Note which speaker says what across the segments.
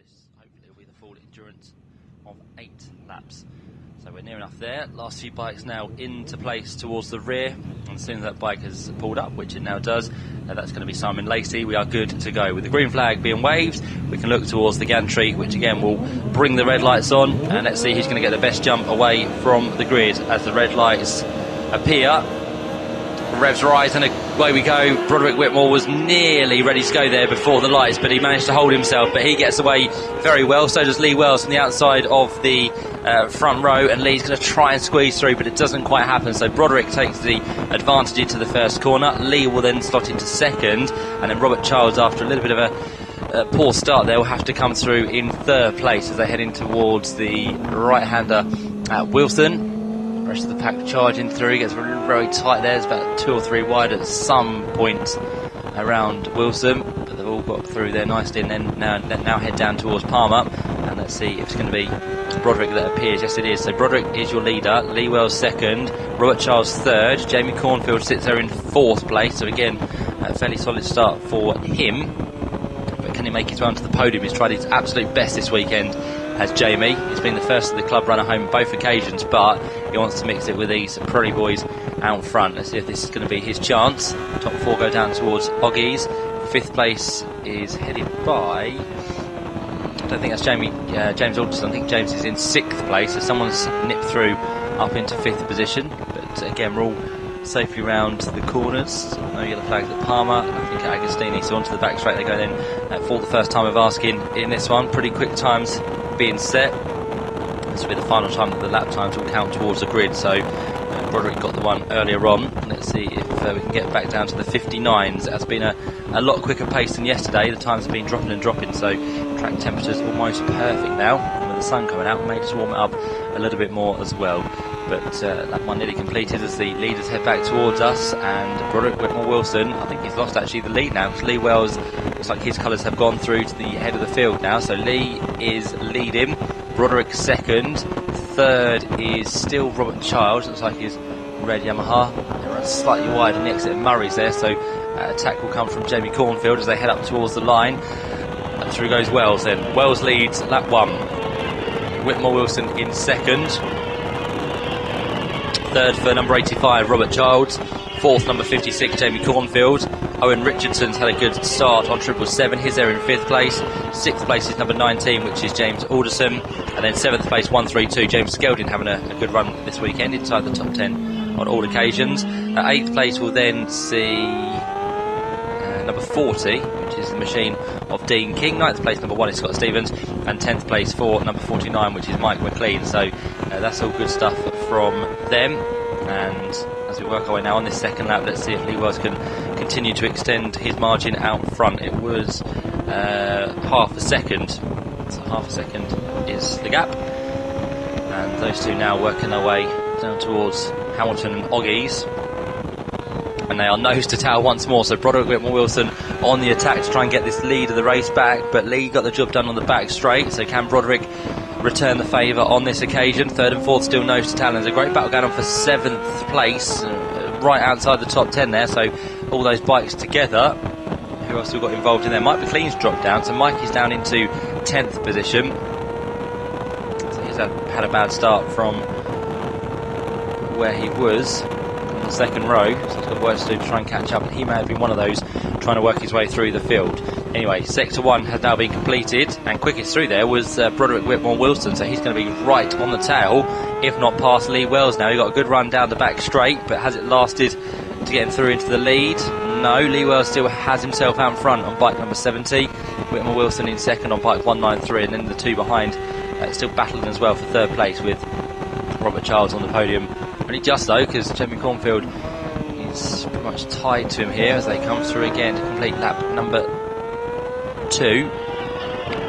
Speaker 1: race. Hopefully it'll be the full endurance of 8 laps. So we're near enough there. Last few bikes now into place towards the rear, and as soon as that bike has pulled up, which it now does, that's going to be Simon Lacey. We are good to go. With the green flag being waved, we can look towards the gantry, which again will bring the red lights on, and let's see who's going to get the best jump away from the grid as the red lights appear. Revs rise and away we go. Broderick Whitmore was nearly ready to go there before the lights, but he managed to hold himself, but he gets away very well. So does Lee Wells from the outside of the front row, and Lee's going to try and squeeze through, but it doesn't quite happen. So Broderick takes the advantage into the first corner. Lee will then slot into second, and then Robert Childs, after a little bit of a poor start there, will have to come through in third place as they head in towards the right-hander Wilson. The rest of the pack charging through, gets very tight there. It's about 2 or 3 wide at some point around Wilson, but they've all got through there nicely, and then now head down towards Palmer. And let's see if it's going to be Broderick that appears. Yes, it is. So Broderick is your leader, Lee Wells second, Robert Charles third, Jamie Cornfield sits there in 4th place. So again, a fairly solid start for him. But can he make his way onto the podium? He's tried his absolute best this weekend, as Jamie. He's been the first of the club runner home both occasions, but he wants to mix it with these Prairie boys out front. Let's see if this is going to be his chance. Top 4 go down towards Oggies. 5th place is headed by, I don't think that's James Alderson. I think James is in 6th place, so someone's nipped through up into 5th position. But again, we're all safely round the corners. No yellow flags at Palmer. I think at Agostini, so onto the back straight they go then for the first time of asking in this one. Pretty quick times being set. This will be the final time that the lap times will count towards the grid. So Broderick got the one earlier on. Let's see if we can get back down to the 59s. It has been a lot quicker pace than yesterday. The times have been dropping and dropping, so track temperature's almost perfect now. And with the sun coming out, may just warm it up a little bit more as well. But lap 1 nearly completed as the leaders head back towards us, and Broderick Whitmore Wilson, I think he's lost actually the lead now, because Lee Wells, looks like his colours have gone through to the head of the field now. So Lee is leading, Broderick second, third is still Robert Childs, looks like his red Yamaha. They run slightly wide on the exit of Murray's there, so attack will come from Jamie Cornfield as they head up towards the line. And through goes Wells then. Wells leads lap 1. Whitmore Wilson in second. Third for number 85, Robert Childs. 4th, number 56, Jamie Cornfield. Owen Richardson's had a good start on 777. He's there in 5th place. 6th place is number 19, which is James Alderson. And then 7th place, 132, James Skelding, having a good run this weekend, inside the top 10 on all occasions. 8th place will then see number 40, which is the machine of Dean King. 9th place, number 1 is Scott Stevens. And 10th place for number 49, which is Mike McLean. So that's all good stuff from them. And as we work our way now on this second lap, let's see if Lee Wells can continue to extend his margin out front. It was half a second, so half a second is the gap, and those two now working their way down towards Hamilton and Oggies, and they are nose to tail once more. So Broderick Whitmore Wilson on the attack to try and get this lead of the race back, but Lee got the job done on the back straight. So can Broderick return the favour on this occasion? 3rd and 4th still nose to tail. There's a great battle going on for 7th place, right outside the top 10 there. So all those bikes together. Who else have we got involved in there? Mike McLean's dropped down, so Mike is down into 10th position. So he's had a bad start from where he was on the second row, so he's got work to do to try and catch up, and he may have been one of those trying to work his way through the field. Anyway, sector 1 has now been completed, and quickest through there was Broderick Whitmore Wilson, so he's going to be right on the tail, if not past Lee Wells now. He got a good run down the back straight, but has it lasted to get him through into the lead? No, Lee Wells still has himself out front on bike number 70, Whitmore Wilson in second on bike 193, and then the two behind still battling as well for 3rd place, with Robert Childs on the podium. Only just though, because Jamie Cornfield is pretty much tied to him here as they come through again to complete lap number 2.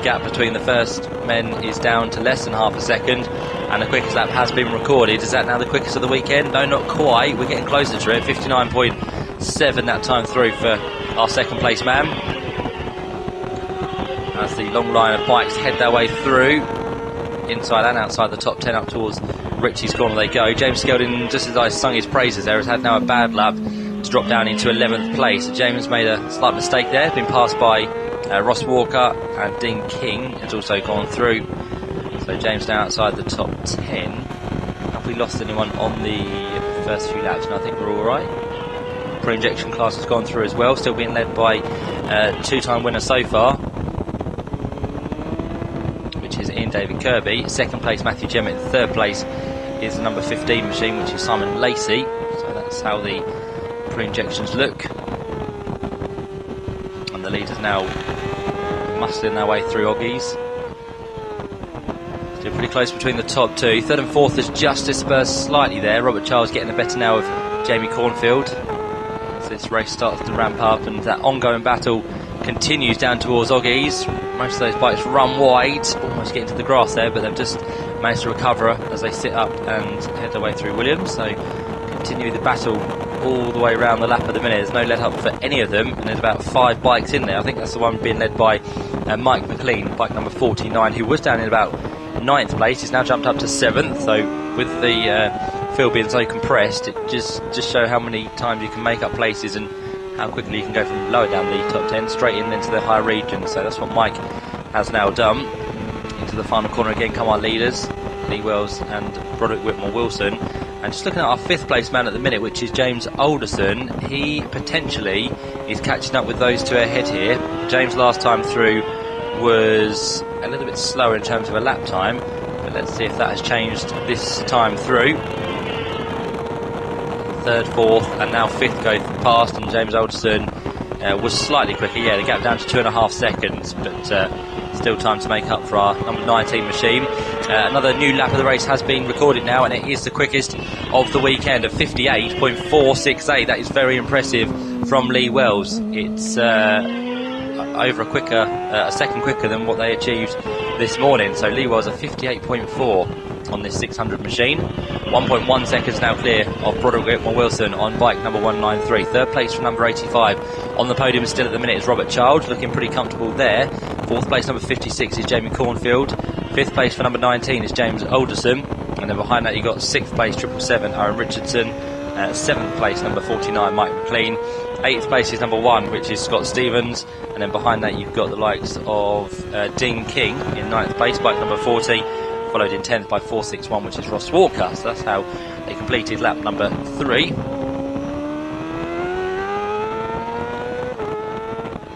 Speaker 1: Gap between the first men is down to less than half a second, and the quickest lap has been recorded. Is that now the quickest of the weekend? No, not quite. We're getting closer to it. 59.7 that time through for our 2nd place man. As the long line of bikes head their way through, inside and outside the top 10 up towards Richie's corner they go. James Skelding, just as I sung his praises there, has had now a bad lap to drop down into 11th place. So James made a slight mistake there, been passed by Ross Walker and Dean King has also gone through. So James now outside the top 10. Have we lost anyone on the first few laps? And I think we're all right. Pre-injection class has gone through as well, still being led by two-time winner so far, which is Ian David Kirby. Second place Matthew Jemmett. Third place is the number 15 machine, which is Simon Lacey. So that's how the pre-injections look. And the leaders now muscling their way through Oggies. Still pretty close between the top two. Third and fourth is just dispersed slightly there. Robert Charles getting the better now of Jamie Cornfield as this race starts to ramp up, and that ongoing battle continues down towards Oggies. Most of those bikes run wide, almost getting to the grass there, but they've just managed to recover as they sit up and head their way through Williams. So continue the battle all the way around the lap at the minute. There's no let up for any of them, and there's about 5 bikes in there. I think that's the one being led by Mike McLean, bike number 49, who was down in about 9th place. He's now jumped up to 7th. So with the field being so compressed, it just show how many times you can make up places and how quickly you can go from lower down the top 10 straight into the higher region. So that's what Mike has now done. Into the final corner again come our leaders, Lee Wells and Broderick Whitmore Wilson. And just looking at our 5th place man at the minute, which is James Alderson, he potentially is catching up with those two ahead here. James last time through was a little bit slower in terms of a lap time, but let's see if that has changed this time through. 3rd, 4th and now 5th go past, and James Alderson was slightly quicker. Yeah, the gap down to 2.5 seconds, but still time to make up for our number 19 machine. Another new lap of the race has been recorded now, and it is the quickest of the weekend of 58.468. That is very impressive from Lee Wells. It's over a second quicker than what they achieved this morning. So Lee Wells at 58.4 on this 600 machine. 1.1 seconds now clear of Broderick Whitmore Wilson on bike number 193. Third place for number 85 on the podium still at the minute is Robert Child, looking pretty comfortable there. Fourth place number 56 is Jamie Cornfield. Fifth place for number 19 is James Alderson, and then behind that you got 6th place 777 Aaron Richardson. 7th place number 49 Mike McLean. 8th place is number 1, which is Scott Stevens, and then behind that you've got the likes of Dean King in 9th place, bike number 40, followed in 10th by 461, which is Ross Walker. So that's how they completed lap number 3.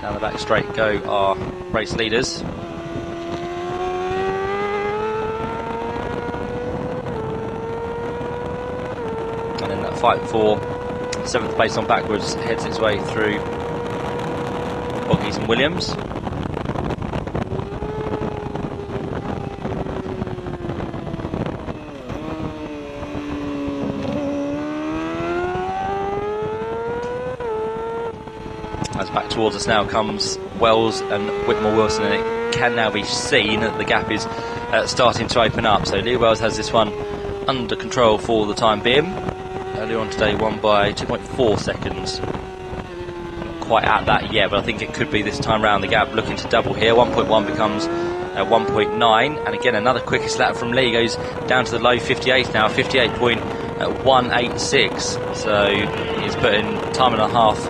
Speaker 1: Down the back straight go our race leaders. And then that fight for 7th place on backwards heads its way through Oggies and Williams. As back towards us now comes Wells and Whitmore Wilson, and it can now be seen that the gap is starting to open up. So Lee Wells has this one under control for the time being. Earlier on today won by 2.4 seconds. Not quite at that yet, but I think it could be this time round. The gap looking to double here. 1.1 becomes 1.9, and again another quickest lap from Lee goes down to the low 58 now, 58.186. So he's putting time and a half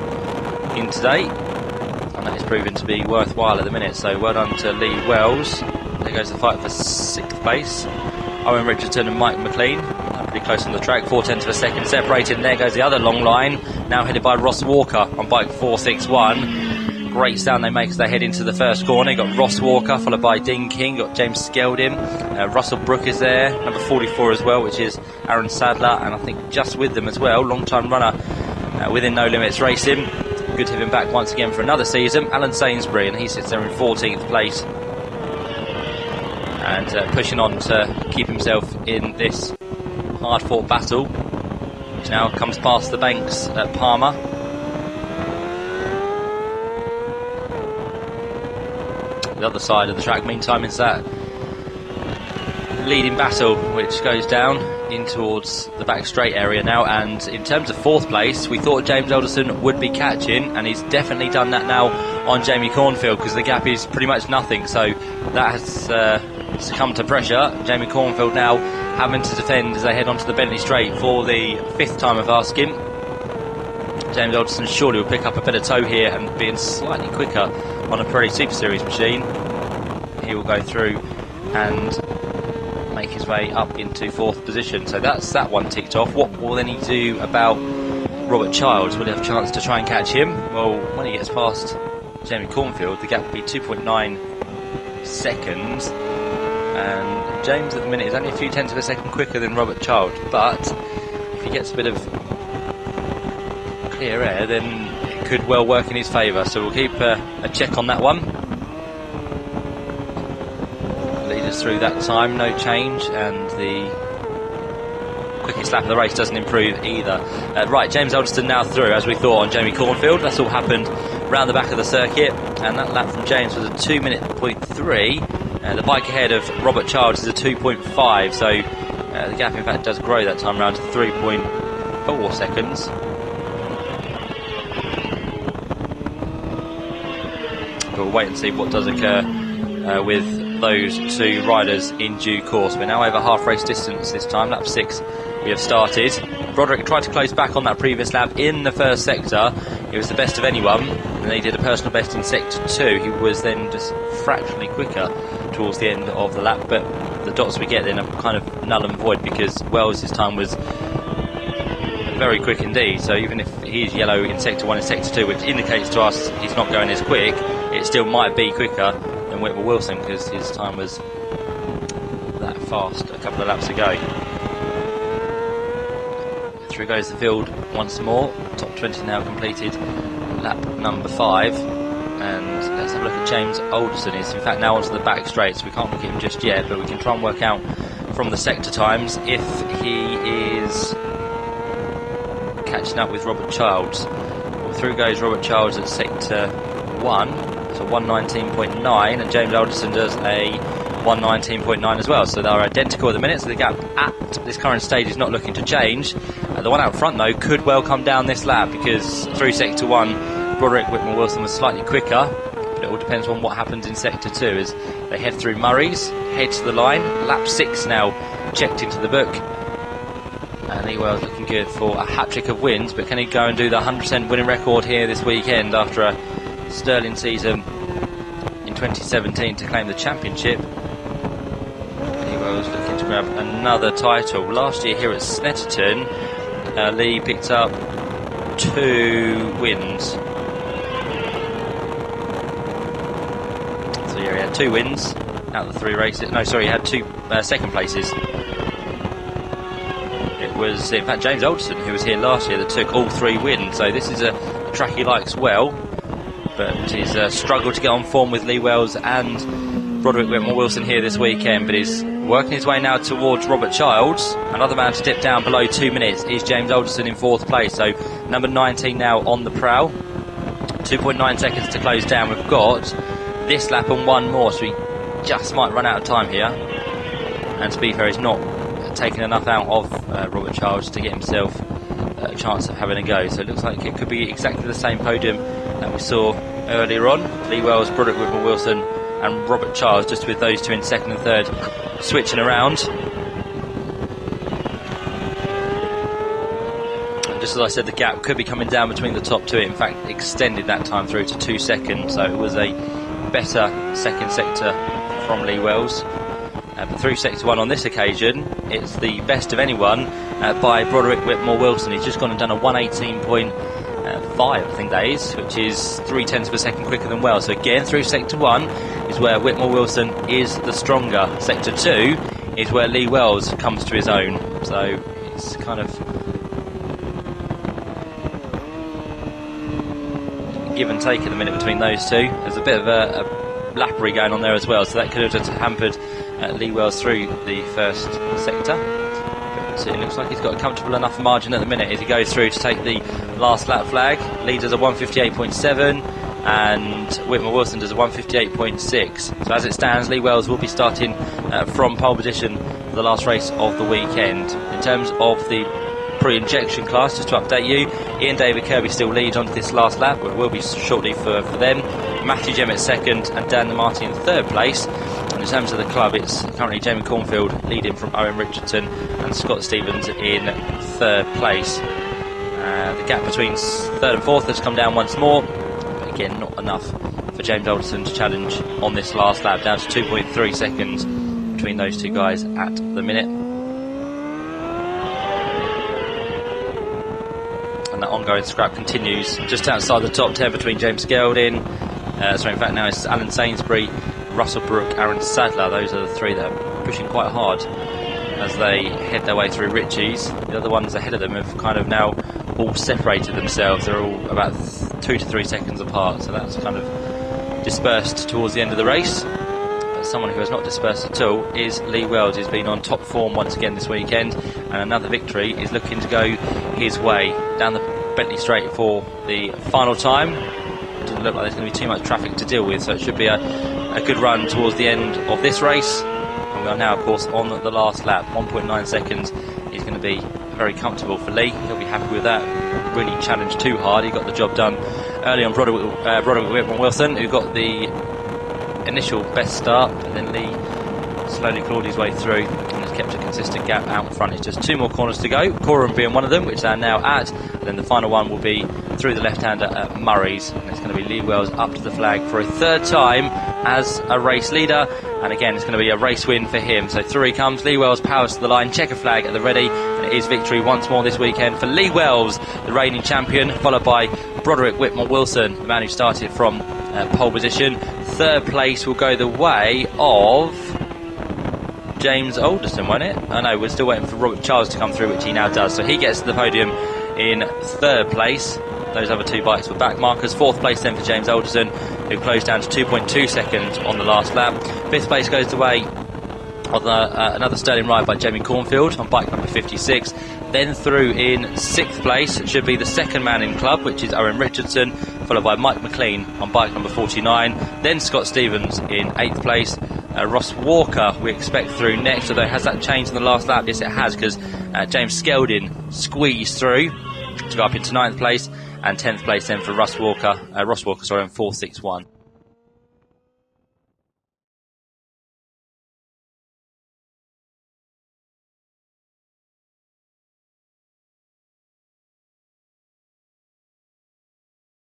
Speaker 1: in today, and that is proving to be worthwhile at the minute. So well done to Lee Wells. There goes the fight for 6th place. Owen Richardson and Mike McLean pretty close on the track, 4/10 of a second separated, and there goes the other long line, now headed by Ross Walker on bike 461. Great sound they make as they head into the first corner. You've got Ross Walker followed by Dean King, got James Skeldin, Russell Brook is there, number 44 as well, which is Aaron Sadler, and I think just with them as well, long time runner within No Limits Racing. Good to have him back once again for another season, Alan Sainsbury, and he sits there in 14th place and pushing on to keep himself in this hard-fought battle, which now comes past the banks at Palmer. The other side of the track, meantime, is that leading battle, which goes down in towards the back straight area now. And in terms of 4th place, we thought James Alderson would be catching, and he's definitely done that now on Jamie Cornfield, because the gap is pretty much nothing. So that has succumbed to pressure. Jamie Cornfield now having to defend as they head onto the Bentley Straight for the 5th time of asking. James Alderson surely will pick up a bit of toe here, and being slightly quicker on a Pirelli Superseries machine, he will go through and make his way up into 4th position. So that's that one ticked off. What will then he do about Robert Childs? Will he have a chance to try and catch him? Well, when he gets past Jamie Cornfield, the gap will be 2.9 seconds, and James at the minute is only a few tenths of a second quicker than Robert Childs, but if he gets a bit of clear air, then it could well work in his favour. So we'll keep a check on that one. Leaders through that time, no change, and the quickest lap of the race doesn't improve either. Right, James Alderson now through, as we thought, on Jamie Cornfield. That's all happened round the back of the circuit, and that lap from James was a 2:03. The bike ahead of Robert Childs is a 2.5, so the gap in fact does grow that time round to 3.4 seconds. But we'll wait and see what does occur with those two riders in due course. We're now over half race distance this time, lap 6 we have started. Broderick tried to close back on that previous lap in the first sector. It was the best of anyone, and he did a personal best in sector 2. He was then just fractionally quicker towards the end of the lap, but the dots we get then are kind of null and void because Wells' time was very quick indeed. So even if he's yellow in sector 1 and sector 2, which indicates to us he's not going as quick, it still might be quicker than Whitmore Wilson because his time was that fast a couple of laps ago. Through goes the field once more. Top 20 now completed, lap number 5, and let's have a look at James Alderson. He's in fact now onto the back straight, so we can't look at him just yet, but we can try and work out from the sector times if he is catching up with Robert Childs. Well, through goes Robert Childs at sector 1, so 119.9, and James Alderson does a 119.9 as well, so they're identical at the minute, so the gap at this current stage is not looking to change. The one out front though could well come down this lap because through sector 1 Broderick Whitmore Wilson was slightly quicker, but it all depends on what happens in sector 2 as they head through Murray's, head to the line. Lap 6 now checked into the book, and Ewell's looking good for a hat-trick of wins, but can he go and do the 100% winning record here this weekend after a sterling season in 2017 to claim the championship? Ewell's looking to grab another title. Last year here at Snetterton, Lee picked up 2 wins. So yeah, he had 2 wins out of the 3 races. No, sorry, he had 2 second places. It was in fact James Alderson who was here last year that took all 3 wins. So this is a track he likes well, but he's struggled to get on form with Lee Wells and Broderick Whitmore Wilson here this weekend, but he's working his way now towards Robert Childs. Another man to dip down below 2 minutes is James Alderson in 4th place, so number 19 now on the prowl. 2.9 seconds to close down. We've got this lap and 1 more, so he just might run out of time here, and to be fair, he's not taking enough out of Robert Childs to get himself a chance of having a go. So it looks like it could be exactly the same podium that we saw earlier on. Lee Wells, Broderick Whitmore Wilson and Robert Childs, just with those 2 in 2nd and 3rd switching around. And just as I said, the gap could be coming down between the top 2. It in fact extended that time through to 2 seconds, so it was a better second sector from Lee Wells. But through sector 1 on this occasion, it's the best of anyone by Broderick Whitmore Wilson. He's just gone and done a 118.5, I think that is, which is 0.3 of a second quicker than Wells. So again, through sector 1 is where Whitmore Wilson is the stronger. Sector 2 is where Lee Wells comes to his own. So it's kind of give and take at the minute between those two. There's a bit of a lappery going on there as well, so that could have just hampered Lee Wells through the first sector. But it looks like he's got a comfortable enough margin at the minute as he goes through to take the last lap flag. Lee does a 158.7 and Whitmore Wilson does a 158.6. So as it stands, Lee Wells will be starting from pole position for the last race of the weekend. In terms of the pre-injection class, just to update you, Ian David Kirby still leads on this last lap, but will be shortly for them. Matthew Jemmett 2nd and Dan Marty in 3rd place. And in terms of the club, it's currently Jamie Cornfield leading from Owen Richardson and Scott Stevens in 3rd place. The gap between 3rd and 4th has come down once more, but again not enough for James Alderson to challenge on this last lap, down to 2.3 seconds between those two guys at the minute. And that ongoing scrap continues just outside the top 10 between James Gelding, so in fact now it's Alan Sainsbury, Russell Brook, Aaron Sadler. Those are the three that are pushing quite hard as they head their way through Ritchie's. The other ones ahead of them have kind of now all separated themselves. They're all about 2 to 3 seconds apart, so that's kind of dispersed towards the end of the race. But someone who has not dispersed at all is Lee Wells, who's been on top form once again this weekend, and another victory is looking to go his way down the Bentley Straight for the final time. Doesn't look like there's going to be too much traffic to deal with, so it should be a good run towards the end of this race. And we are now, of course, on the last lap. 1.9 seconds is going to be very comfortable for Lee. He'll be happy with that. Really challenged too hard. He got the job done early on Broderick Whitman Wilson, who got the initial best start, but then Lee slowly clawed his way through and has kept a consistent gap out in front. It's just 2 more corners to go, Coram being one of them, which they're now at, and then the final one will be through the left-hander at Murray's, and it's going to be Lee Wells up to the flag for a 3rd time as a race leader, and again it's going to be a race win for him. So through he comes, Lee Wells powers to the line, checker flag at the ready, and it is victory once more this weekend for Lee Wells, the reigning champion, followed by Broderick Whitman Wilson, the man who started from pole position. 3rd place will go the way of James Alderson, won't it? Oh no, we're still waiting for Robert Charles to come through, which he now does, so he gets to the podium in 3rd place. Those other 2 bikes were back markers. 4th place then for James Alderson, who closed down to 2.2 seconds on the last lap. 5th place goes the way of another sterling ride by Jamie Cornfield on bike number 56. Then through in 6th place should be the 2nd man in club, which is Owen Richardson, followed by Mike McLean on bike number 49. Then Scott Stevens in 8th place. Ross Walker we expect through next, although has that changed in the last lap? Yes, it has, because James Skelding squeezed through to go up into 9th place, and 10th place then for Ross Walker, in 4.61.